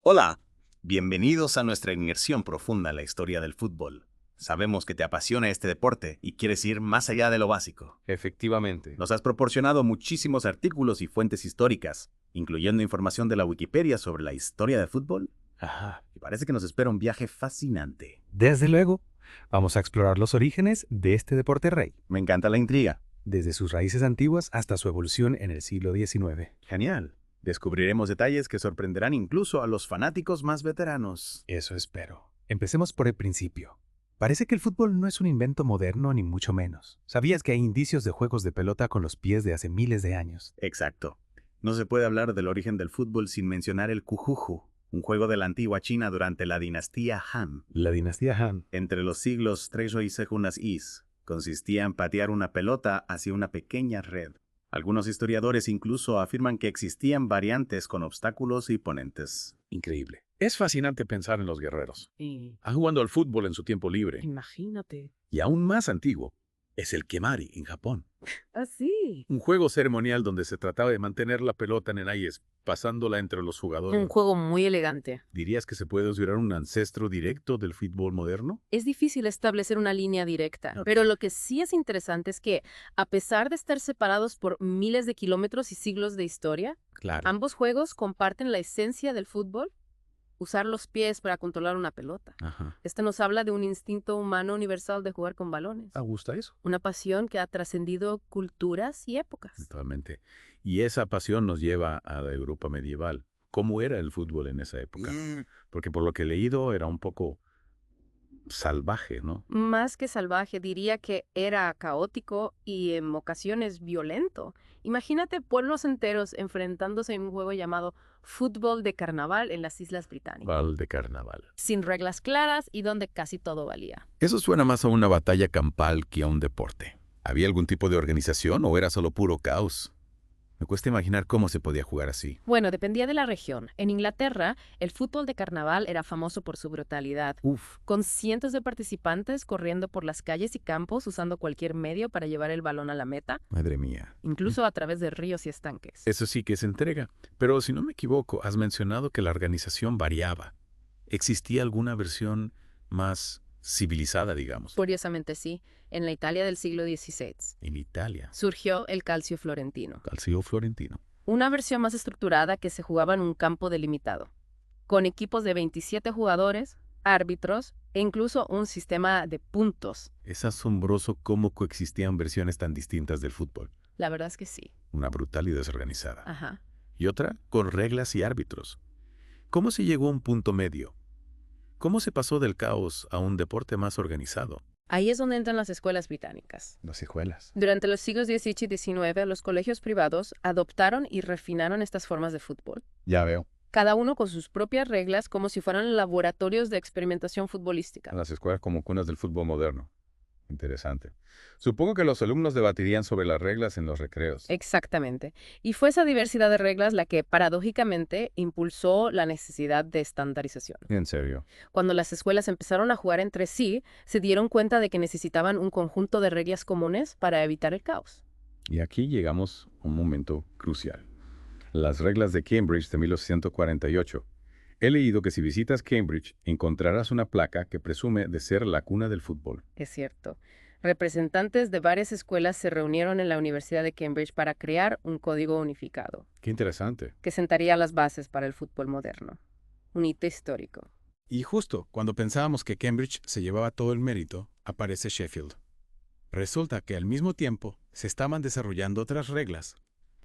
Hola, bienvenidos a nuestra inmersión profunda en la historia del fútbol. Sabemos que te apasiona este deporte y quieres ir más allá de lo básico. Efectivamente. Nos has proporcionado muchísimos artículos y fuentes históricas, incluyendo información de la Wikipedia sobre la historia del fútbol, Ajá. y parece que nos espera un viaje fascinante. Desde luego, vamos a explorar los orígenes de este deporte rey, Me encanta la intriga. desde sus raíces antiguas hasta su evolución en el siglo XIX. Genial. Descubriremos detalles que sorprenderán incluso a los fanáticos más veteranos. Eso espero. Empecemos por el principio. Parece que el fútbol no es un invento moderno ni mucho menos. ¿Sabías que hay indicios de juegos de pelota con los pies de hace miles de años? Exacto. No se puede hablar del origen del fútbol sin mencionar el cujuju, un juego de la antigua China durante la dinastía Han. La dinastía Han. Entre los siglos III y II, consistía en patear una pelota hacia una pequeña red. Algunos historiadores incluso afirman que existían variantes con obstáculos y ponentes. Increíble. Es fascinante pensar en los guerreros. Y Han jugando al fútbol en su tiempo libre. imagínate. Y aún más antiguo es el kemari en Japón. Así. Un juego ceremonial donde se trataba de mantener la pelota en el aire, pasándola entre los jugadores. Un juego muy elegante. ¿Dirías que se puede considerar un ancestro directo del fútbol moderno? Es difícil establecer una línea directa, Ok. pero lo que sí es interesante es que, a pesar de estar separados por miles de kilómetros y siglos de historia, Claro. ambos juegos comparten la esencia del fútbol, usar los pies para controlar una pelota. Ajá. Este nos habla de un instinto humano universal de jugar con balones, ¿Te gusta eso? una pasión que ha trascendido culturas y épocas. Totalmente. Y esa pasión nos lleva a la Europa medieval. ¿Cómo era el fútbol en esa época? Porque por lo que he leído era un poco salvaje, ¿no? Más que salvaje, diría que era caótico y en ocasiones violento. Imagínate pueblos enteros enfrentándose en un juego llamado fútbol de carnaval en las Islas Británicas, Val de carnaval. sin reglas claras y donde casi todo valía. Eso suena más a una batalla campal que a un deporte. ¿Había algún tipo de organización o era solo puro caos? Me cuesta imaginar cómo se podía jugar así. Bueno, dependía de la región. En Inglaterra, el fútbol de carnaval era famoso por su brutalidad, Uf, con cientos de participantes corriendo por las calles y campos usando cualquier medio para llevar el balón a la meta, madre mía. incluso a través de ríos y estanques. Eso sí que es entrega. Pero si no me equivoco, has mencionado que la organización variaba. ¿Existía alguna versión más civilizada, digamos? Curiosamente sí, en la Italia del siglo XVI En Italia. surgió el calcio florentino, Calcio florentino. una versión más estructurada que se jugaba en un campo delimitado, con equipos de 27 jugadores, árbitros e incluso un sistema de puntos. Es asombroso cómo coexistían versiones tan distintas del fútbol. La verdad es que sí. Una brutal y desorganizada. Ajá. Y otra con reglas y árbitros. ¿Cómo se llegó a un punto medio? ¿Cómo se pasó del caos a un deporte más organizado? Ahí es donde entran las escuelas británicas. Las hijuelas. Durante los siglos XVIII y XIX, los colegios privados adoptaron y refinaron estas formas de fútbol, Ya veo. cada uno con sus propias reglas como si fueran laboratorios de experimentación futbolística. Las escuelas como cunas del fútbol moderno. Interesante. Supongo que los alumnos debatirían sobre las reglas en los recreos. Exactamente. Y fue esa diversidad de reglas la que, paradójicamente, impulsó la necesidad de estandarización. En serio. Cuando las escuelas empezaron a jugar entre sí, se dieron cuenta de que necesitaban un conjunto de reglas comunes para evitar el caos. Y aquí llegamos a un momento crucial. Las reglas de Cambridge de 1848. He leído que si visitas Cambridge encontrarás una placa que presume de ser la cuna del fútbol. Es cierto. Representantes de varias escuelas se reunieron en la Universidad de Cambridge para crear un código unificado, Qué interesante. que sentaría las bases para el fútbol moderno. Un hito histórico. Y justo cuando pensábamos que Cambridge se llevaba todo el mérito, aparece Sheffield. Resulta que al mismo tiempo se estaban desarrollando otras reglas,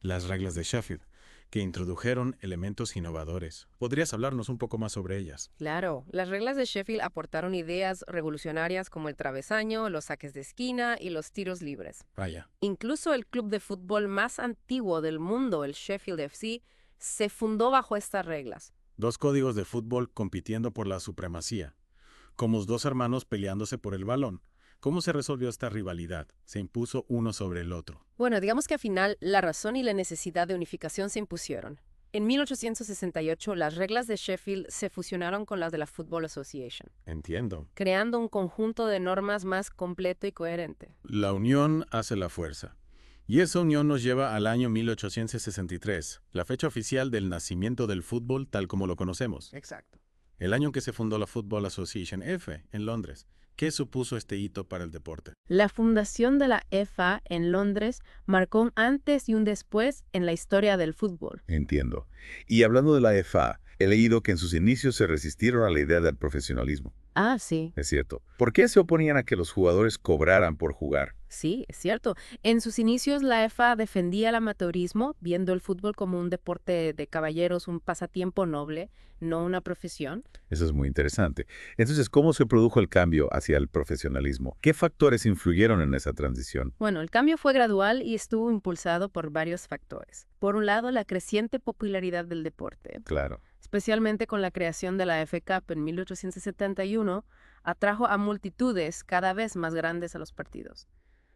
las reglas de Sheffield, que introdujeron elementos innovadores. ¿Podrías hablarnos un poco más sobre ellas? Claro, las reglas de Sheffield aportaron ideas revolucionarias como el travesaño, los saques de esquina y los tiros libres. Vaya, Incluso el club de fútbol más antiguo del mundo, el Sheffield FC, se fundó bajo estas reglas. dos códigos de fútbol compitiendo por la supremacía, como dos hermanos peleándose por el balón. ¿Cómo se resolvió esta rivalidad? Se impuso uno sobre el otro. Bueno, digamos que al final la razón y la necesidad de unificación se impusieron. En 1868, las reglas de Sheffield se fusionaron con las de la Football Association, Entiendo. creando un conjunto de normas más completo y coherente. La unión hace la fuerza. Y esa unión nos lleva al año 1863, la fecha oficial del nacimiento del fútbol tal como lo conocemos. Exacto. El año en que se fundó la Football Association F en Londres. ¿Qué supuso este hito para el deporte? La fundación de la FA en Londres marcó un antes y un después en la historia del fútbol. Entiendo. Y hablando de la FA, he leído que en sus inicios se resistieron a la idea del profesionalismo. Ah, sí. Es cierto. ¿Por qué se oponían a que los jugadores cobraran por jugar? Sí, es cierto. En sus inicios la FA defendía el amateurismo, viendo el fútbol como un deporte de caballeros, un pasatiempo noble, no una profesión. Eso es muy interesante. Entonces, ¿cómo se produjo el cambio hacia el profesionalismo? ¿Qué factores influyeron en esa transición? Bueno, el cambio fue gradual y estuvo impulsado por varios factores. Por un lado, la creciente popularidad del deporte, Claro. especialmente con la creación de la FA Cup en 1871, atrajo a multitudes cada vez más grandes a los partidos,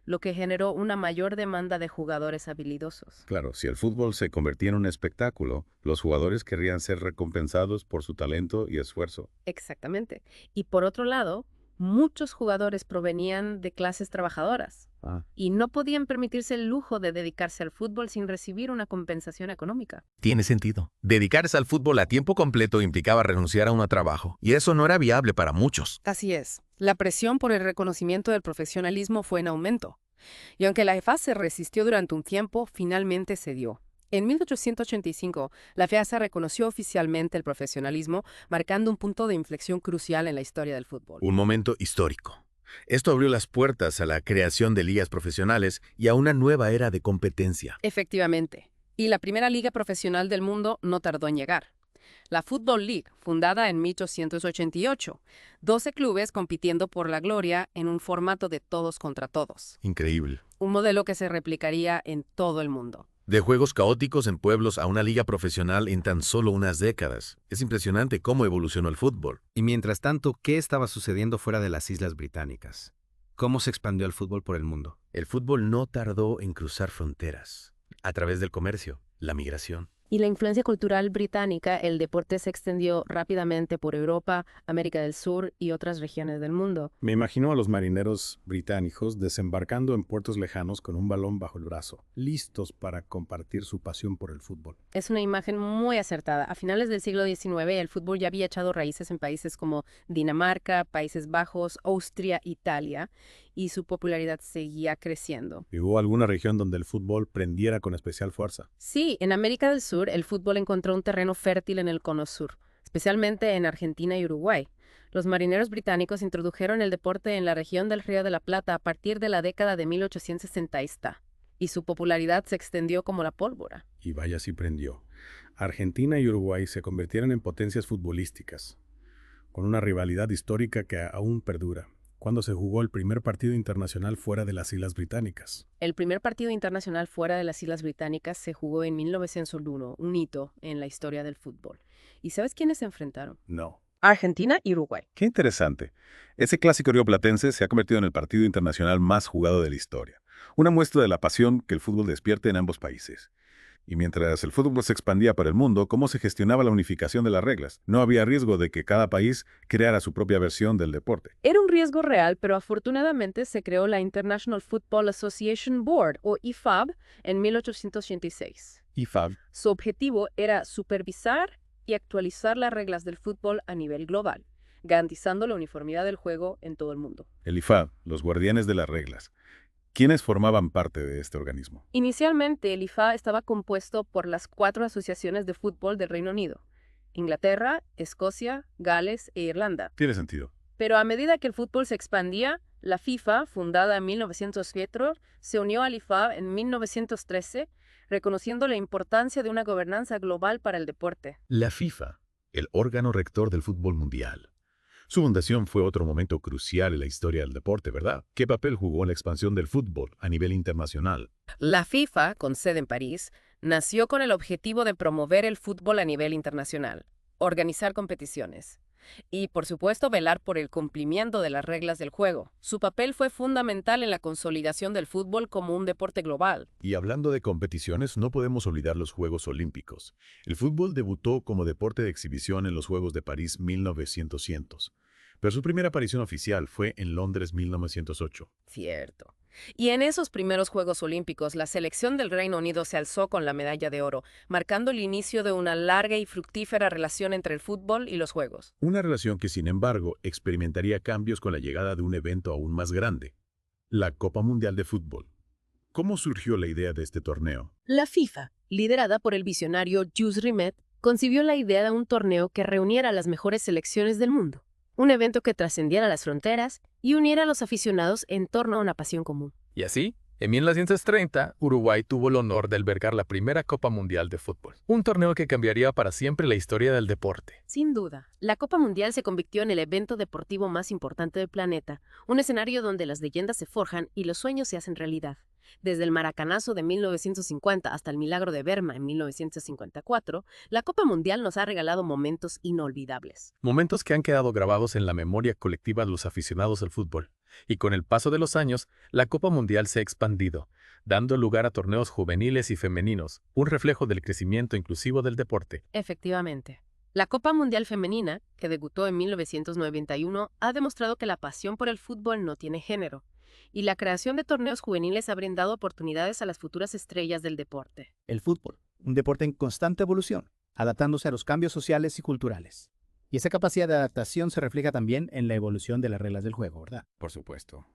lo que generó una mayor demanda de jugadores habilidosos. Claro, si el fútbol se convertía en un espectáculo, los jugadores querrían ser recompensados por su talento y esfuerzo. Exactamente. Y por otro lado, muchos jugadores provenían de clases trabajadoras y no podían permitirse el lujo de dedicarse al fútbol sin recibir una compensación económica. Tiene sentido. Dedicarse al fútbol a tiempo completo implicaba renunciar a un trabajo, y eso no era viable para muchos. Así es. La presión por el reconocimiento del profesionalismo fue en aumento. Y aunque la FA se resistió durante un tiempo, finalmente cedió. En 1885, la FA reconoció oficialmente el profesionalismo, marcando un punto de inflexión crucial en la historia del fútbol. Un momento histórico. Esto abrió las puertas a la creación de ligas profesionales y a una nueva era de competencia. Efectivamente. Y la primera liga profesional del mundo no tardó en llegar. La Football League, fundada en 1888. 12 clubes compitiendo por la gloria en un formato de todos contra todos. Increíble. Un modelo que se replicaría en todo el mundo. De juegos caóticos en pueblos a una liga profesional en tan solo unas décadas. Es impresionante cómo evolucionó el fútbol. Y mientras tanto, ¿qué estaba sucediendo fuera de las Islas Británicas? ¿Cómo se expandió el fútbol por el mundo? El fútbol no tardó en cruzar fronteras. A través del comercio, la migración. Y la influencia cultural británica, el deporte se extendió rápidamente por Europa, América del Sur y otras regiones del mundo. Me imagino a los marineros británicos desembarcando en puertos lejanos con un balón bajo el brazo, listos para compartir su pasión por el fútbol. Es una imagen muy acertada. A finales del siglo XIX, el fútbol ya había echado raíces en países como Dinamarca, Países Bajos, Austria, Italia, y su popularidad seguía creciendo. ¿Y hubo alguna región donde el fútbol prendiera con especial fuerza? Sí, en América del Sur, el fútbol encontró un terreno fértil en el Cono Sur, especialmente en Argentina y Uruguay. Los marineros británicos introdujeron el deporte en la región del Río de la Plata a partir de la década de 1860, y su popularidad se extendió como la pólvora. Y vaya si prendió. Argentina y Uruguay se convirtieron en potencias futbolísticas, con una rivalidad histórica que aún perdura. ¿Cuándo se jugó el primer partido internacional fuera de las Islas Británicas? El primer partido internacional fuera de las Islas Británicas se jugó en 1901, un hito en la historia del fútbol. ¿Y sabes quiénes se enfrentaron? No. Argentina y Uruguay. Qué interesante. Ese clásico rioplatense se ha convertido en el partido internacional más jugado de la historia. Una muestra de la pasión que el fútbol despierte en ambos países. Y mientras el fútbol se expandía por el mundo, ¿cómo se gestionaba la unificación de las reglas? No había riesgo de que cada país creara su propia versión del deporte. Era un riesgo real, pero afortunadamente se creó la International Football Association Board, o IFAB, en 1886. IFAB. Su objetivo era supervisar y actualizar las reglas del fútbol a nivel global, garantizando la uniformidad del juego en todo el mundo. El IFAB, los guardianes de las reglas. ¿Quiénes formaban parte de este organismo? Inicialmente, el IFA estaba compuesto por las 4 asociaciones de fútbol del Reino Unido: Inglaterra, Escocia, Gales e Irlanda. Tiene sentido. Pero a medida que el fútbol se expandía, la FIFA, fundada en 1904, se unió al IFA en 1913, reconociendo la importancia de una gobernanza global para el deporte. La FIFA, el órgano rector del fútbol mundial. Su fundación fue otro momento crucial en la historia del deporte, ¿verdad? ¿Qué papel jugó en la expansión del fútbol a nivel internacional? La FIFA, con sede en París, nació con el objetivo de promover el fútbol a nivel internacional, organizar competiciones y, por supuesto, velar por el cumplimiento de las reglas del juego. Su papel fue fundamental en la consolidación del fútbol como un deporte global. Y hablando de competiciones, no podemos olvidar los Juegos Olímpicos. El fútbol debutó como deporte de exhibición en los Juegos de París 1900, pero su primera aparición oficial fue en Londres 1908. Cierto. Y en esos primeros Juegos Olímpicos, la selección del Reino Unido se alzó con la medalla de oro, marcando el inicio de una larga y fructífera relación entre el fútbol y los Juegos. Una relación que, sin embargo, experimentaría cambios con la llegada de un evento aún más grande, la Copa Mundial de Fútbol. ¿Cómo surgió la idea de este torneo? La FIFA, liderada por el visionario Jules Rimet, concibió la idea de un torneo que reuniera a las mejores selecciones del mundo. Un evento que trascendiera las fronteras y uniera a los aficionados en torno a una pasión común. Y así, en 1930, Uruguay tuvo el honor de albergar la primera Copa Mundial de Fútbol, un torneo que cambiaría para siempre la historia del deporte. Sin duda, la Copa Mundial se convirtió en el evento deportivo más importante del planeta, un escenario donde las leyendas se forjan y los sueños se hacen realidad. Desde el Maracanazo de 1950 hasta el Milagro de Berma en 1954, la Copa Mundial nos ha regalado momentos inolvidables. Momentos que han quedado grabados en la memoria colectiva de los aficionados al fútbol. Y con el paso de los años, la Copa Mundial se ha expandido, dando lugar a torneos juveniles y femeninos, un reflejo del crecimiento inclusivo del deporte. Efectivamente. La Copa Mundial Femenina, que debutó en 1991, ha demostrado que la pasión por el fútbol no tiene género, y la creación de torneos juveniles ha brindado oportunidades a las futuras estrellas del deporte. El fútbol, un deporte en constante evolución, adaptándose a los cambios sociales y culturales. Y esa capacidad de adaptación se refleja también en la evolución de las reglas del juego, ¿verdad? Por supuesto.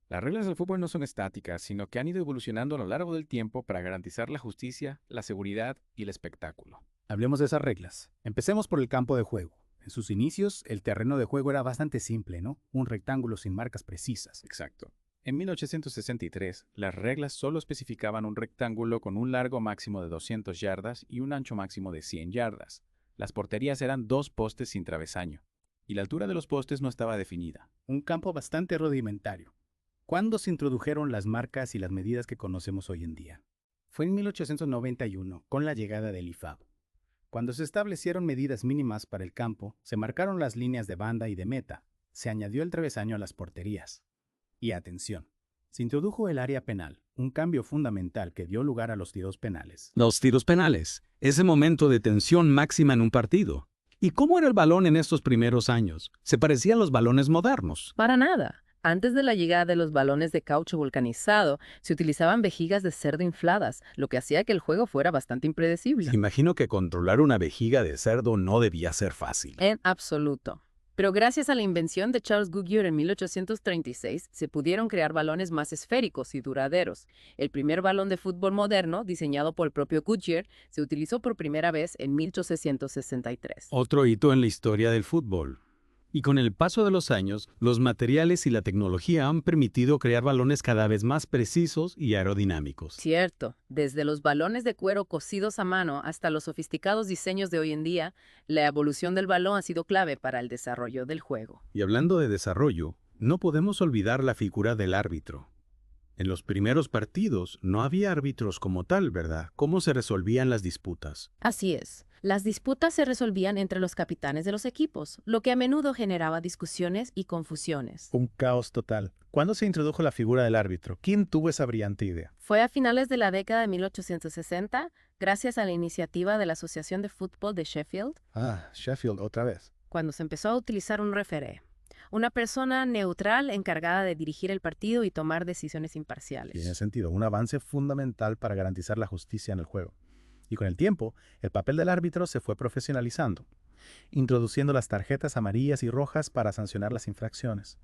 Las reglas del fútbol no son estáticas, sino que han ido evolucionando a lo largo del tiempo para garantizar la justicia, la seguridad y el espectáculo. Hablemos de esas reglas. Empecemos por el campo de juego. En sus inicios, el terreno de juego era bastante simple, ¿no? Un rectángulo sin marcas precisas. Exacto. En 1863, las reglas solo especificaban un rectángulo con un largo máximo de 200 yardas y un ancho máximo de 100 yardas. Las porterías eran 2 postes sin travesaño, y la altura de los postes no estaba definida. Un campo bastante rudimentario. ¿Cuándo se introdujeron las marcas y las medidas que conocemos hoy en día? Fue en 1891, con la llegada del IFAB. Cuando se establecieron medidas mínimas para el campo, se marcaron las líneas de banda y de meta, se añadió el travesaño a las porterías. Y atención, se introdujo el área penal, un cambio fundamental que dio lugar a los tiros penales. Los tiros penales, ese momento de tensión máxima en un partido. ¿Y cómo era el balón en estos primeros años? ¿Se parecían los balones modernos? Para nada. Antes de la llegada de los balones de caucho vulcanizado, se utilizaban vejigas de cerdo infladas, lo que hacía que el juego fuera bastante impredecible. Imagino que controlar una vejiga de cerdo no debía ser fácil. En absoluto. Pero gracias a la invención de Charles Goodyear en 1836, se pudieron crear balones más esféricos y duraderos. El primer balón de fútbol moderno, diseñado por el propio Goodyear, se utilizó por primera vez en 1863. Otro hito en la historia del fútbol. Y con el paso de los años, los materiales y la tecnología han permitido crear balones cada vez más precisos y aerodinámicos. Cierto, desde los balones de cuero cosidos a mano hasta los sofisticados diseños de hoy en día, la evolución del balón ha sido clave para el desarrollo del juego. Y hablando de desarrollo, no podemos olvidar la figura del árbitro. En los primeros partidos no había árbitros como tal, ¿verdad? ¿Cómo se resolvían las disputas? Así es. Las disputas se resolvían entre los capitanes de los equipos, lo que a menudo generaba discusiones y confusiones. Un caos total. ¿Cuándo se introdujo la figura del árbitro? ¿Quién tuvo esa brillante idea? Fue a finales de la década de 1860, gracias a la iniciativa de la Asociación de Fútbol de Sheffield. Sheffield, otra vez. Cuando se empezó a utilizar un referee, una persona neutral encargada de dirigir el partido y tomar decisiones imparciales. Tiene sentido, un avance fundamental para garantizar la justicia en el juego. Y con el tiempo, el papel del árbitro se fue profesionalizando, introduciendo las tarjetas amarillas y rojas para sancionar las infracciones,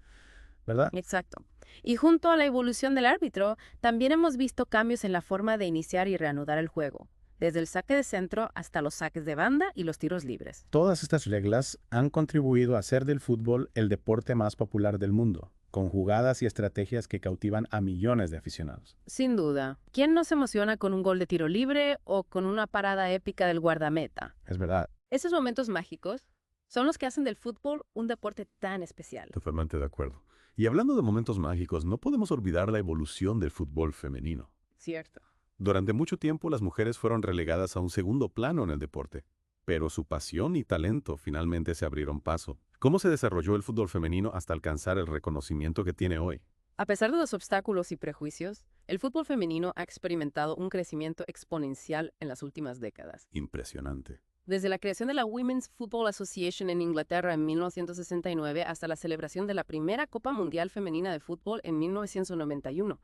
¿verdad? Exacto. Y junto a la evolución del árbitro, también hemos visto cambios en la forma de iniciar y reanudar el juego, desde el saque de centro hasta los saques de banda y los tiros libres. Todas estas reglas han contribuido a hacer del fútbol el deporte más popular del mundo, con jugadas y estrategias que cautivan a millones de aficionados. Sin duda. ¿Quién no se emociona con un gol de tiro libre o con una parada épica del guardameta? Es verdad. Esos momentos mágicos son los que hacen del fútbol un deporte tan especial. Totalmente de acuerdo. Y hablando de momentos mágicos, no podemos olvidar la evolución del fútbol femenino. Cierto. Durante mucho tiempo las mujeres fueron relegadas a un segundo plano en el deporte, pero su pasión y talento finalmente se abrieron paso. ¿Cómo se desarrolló el fútbol femenino hasta alcanzar el reconocimiento que tiene hoy? A pesar de los obstáculos y prejuicios, el fútbol femenino ha experimentado un crecimiento exponencial en las últimas décadas. Impresionante. Desde la creación de la Women's Football Association en Inglaterra en 1969 hasta la celebración de la primera Copa Mundial Femenina de Fútbol en 1991,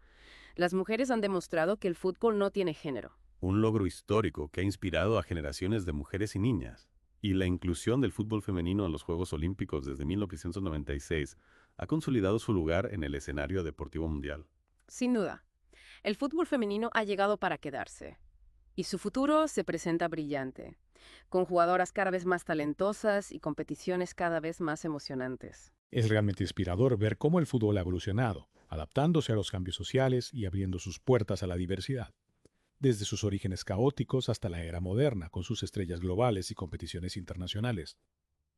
las mujeres han demostrado que el fútbol no tiene género. Un logro histórico que ha inspirado a generaciones de mujeres y niñas. Y la inclusión del fútbol femenino en los Juegos Olímpicos desde 1996 ha consolidado su lugar en el escenario deportivo mundial. Sin duda, el fútbol femenino ha llegado para quedarse. Y su futuro se presenta brillante, con jugadoras cada vez más talentosas y competiciones cada vez más emocionantes. Es realmente inspirador ver cómo el fútbol ha evolucionado, adaptándose a los cambios sociales y abriendo sus puertas a la diversidad. Desde sus orígenes caóticos hasta la era moderna, con sus estrellas globales y competiciones internacionales.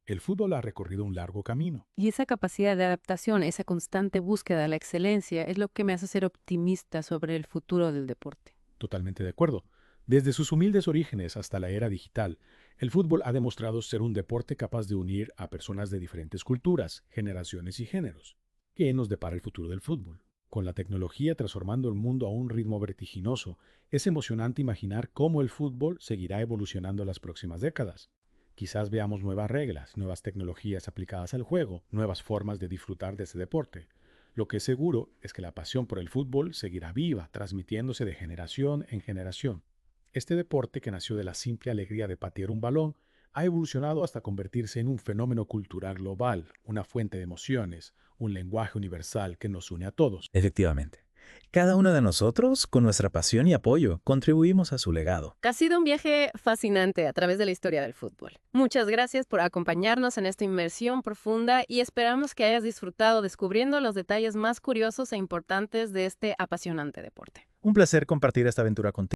El fútbol ha recorrido un largo camino. Y esa capacidad de adaptación, esa constante búsqueda de la excelencia, es lo que me hace ser optimista sobre el futuro del deporte. Totalmente de acuerdo. Desde sus humildes orígenes hasta la era digital, el fútbol ha demostrado ser un deporte capaz de unir a personas de diferentes culturas, generaciones y géneros. ¿Qué nos depara el futuro del fútbol? Con la tecnología transformando el mundo a un ritmo vertiginoso, es emocionante imaginar cómo el fútbol seguirá evolucionando en las próximas décadas. Quizás veamos nuevas reglas, nuevas tecnologías aplicadas al juego, nuevas formas de disfrutar de ese deporte. Lo que es seguro es que la pasión por el fútbol seguirá viva, transmitiéndose de generación en generación. Este deporte, que nació de la simple alegría de patear un balón, ha evolucionado hasta convertirse en un fenómeno cultural global, una fuente de emociones, un lenguaje universal que nos une a todos. Efectivamente. Cada uno de nosotros, con nuestra pasión y apoyo, contribuimos a su legado. Ha sido un viaje fascinante a través de la historia del fútbol. Muchas gracias por acompañarnos en esta inmersión profunda y esperamos que hayas disfrutado descubriendo los detalles más curiosos e importantes de este apasionante deporte. Un placer compartir esta aventura contigo.